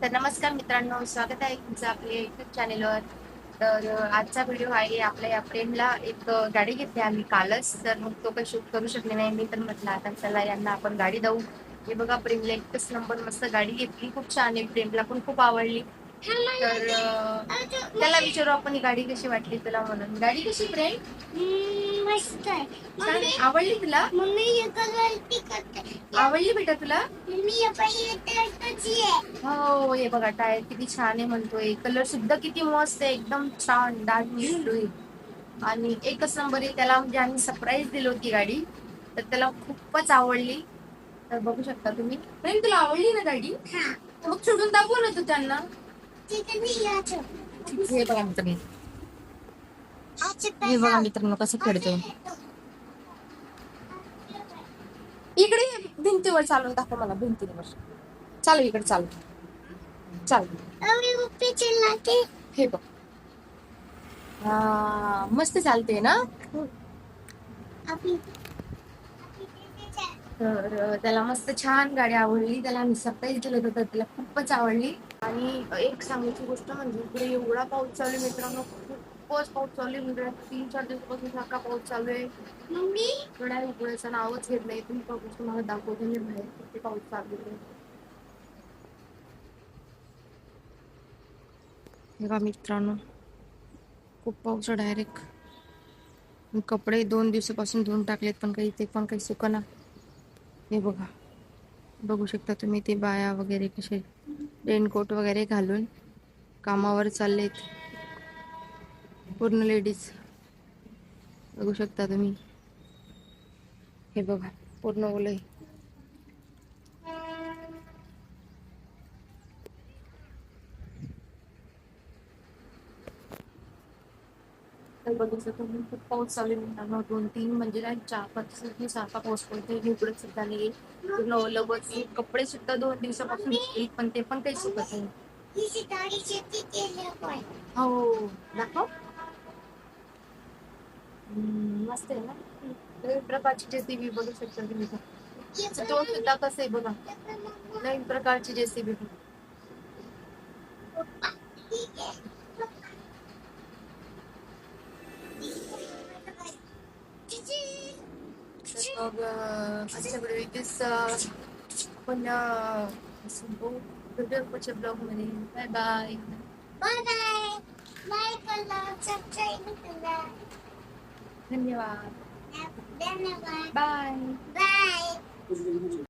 तर नमस्कार मित्रांनो, स्वागत आहे तुमचं आपल्या युट्यूब चॅनेलवर. तर आजचा व्हिडिओ आहे आपल्या या फ्रेंडला एक गाडी घेतली आम्ही कालच. तर मग तो काही शूट करू शकले नाही. मी तर म्हटलं आता चला यांना आपण गाडी देऊ. हे बघा प्रेमला एकच नंबर मस्त गाडी घेतली. खूप छान आहे. प्रेमला पण खूप आवडली. तर त्याला विचारू आपण ही गाडी कशी वाटली तुला म्हणून. गाडी कशी प्रेम? मस्त आहे. छान आवडली तुला? मम्मी हे कलर करते. आवडली बेटा तुला? मम्मी हे पहिले टायरची आहे. हो, हे बघा टायर किती छान आहे म्हणतोय. कलर सुद्धा किती मस्त आहे. एकदम छान डार्क ब्लू आहे. आणि एकच नंबर आहे. त्याला म्हणजे आम्ही सरप्राईज दिली होती गाडी. तर त्याला खूपच आवडली. तर बघू शकता तुम्ही. प्रेम तुला आवडली ना गाडी? हा. मग सोडून दाखवू ना तू त्यांना. तिथे मी यायचं. हे बघा मित्रांनो. हे बघा मित्रांनो कसं खेळतोय. इकडे ये, भिंतीवर चालून दाखव मला भिंतीवर. चालू इकडे चालू. चालू. अरे उपी चिल्लाते. हे बघ. हा मस्त चालते ना. अभी तर त्याला मस्त छान गाडी आवडली. त्याला आम्ही सरप्राईज दिलं होतं. त्याला खूपच आवडली. आणि एक सांगायची गोष्ट म्हणजे इकडे एवढा पाऊस चालू आहे मित्रांनो. खूपच पाऊस चालू आहे. म्हणजे 3-4 दिवसापासून सारखा पाऊस चालू आहे. मम्मी थोड्या उघडायचं नावच घेत नाही. तुम्ही पाऊस तुम्हाला दाखवते मी बाहेर किती पाऊस चालू आहे. बघा मित्रांनो खूप पाऊस डायरेक्ट. कपडे 2 दिवसापासून धुवून टाकलेत पण काही ते पण काही सुकना. हे बघा बघू शकता तुम्ही ते बाया वगैरे कसे रेनकोट वगैरे घालून कामावर चाललेत. पूर्ण लेडीज बघू शकता तुम्ही. हे बघा पूर्ण ओलय. तर बघू शकता तुम्ही खूप पाऊस चालू आहे मित्रांनो. 2-3 म्हणजे 4-5 दिवस सारखा पाऊस पडतोय. उघडत सुद्धा नाही. पूर्ण ओलं बसून कपडे सुद्धा 2 दिवसापासून धुतलेत पण ते पण काही सुकत नाही. ही गाडी शेती केली पण. हो दाखव. मस्त आहे ना. नवीन प्रकारची जेसीबी बघू शकता तुम्ही. तो सुद्धा कसं आहे बघा. नवीन प्रकारची जेसीबी. तर मग आजच्या व्हिडिओ इथेच आपण संपवू. भेटूया पुढच्या ब्लॉगमध्ये. Bye bye. Bye bye. Bye कला सबस्क्राइब करा. धन्यवाद. धन्यवाद. बाय. बाय.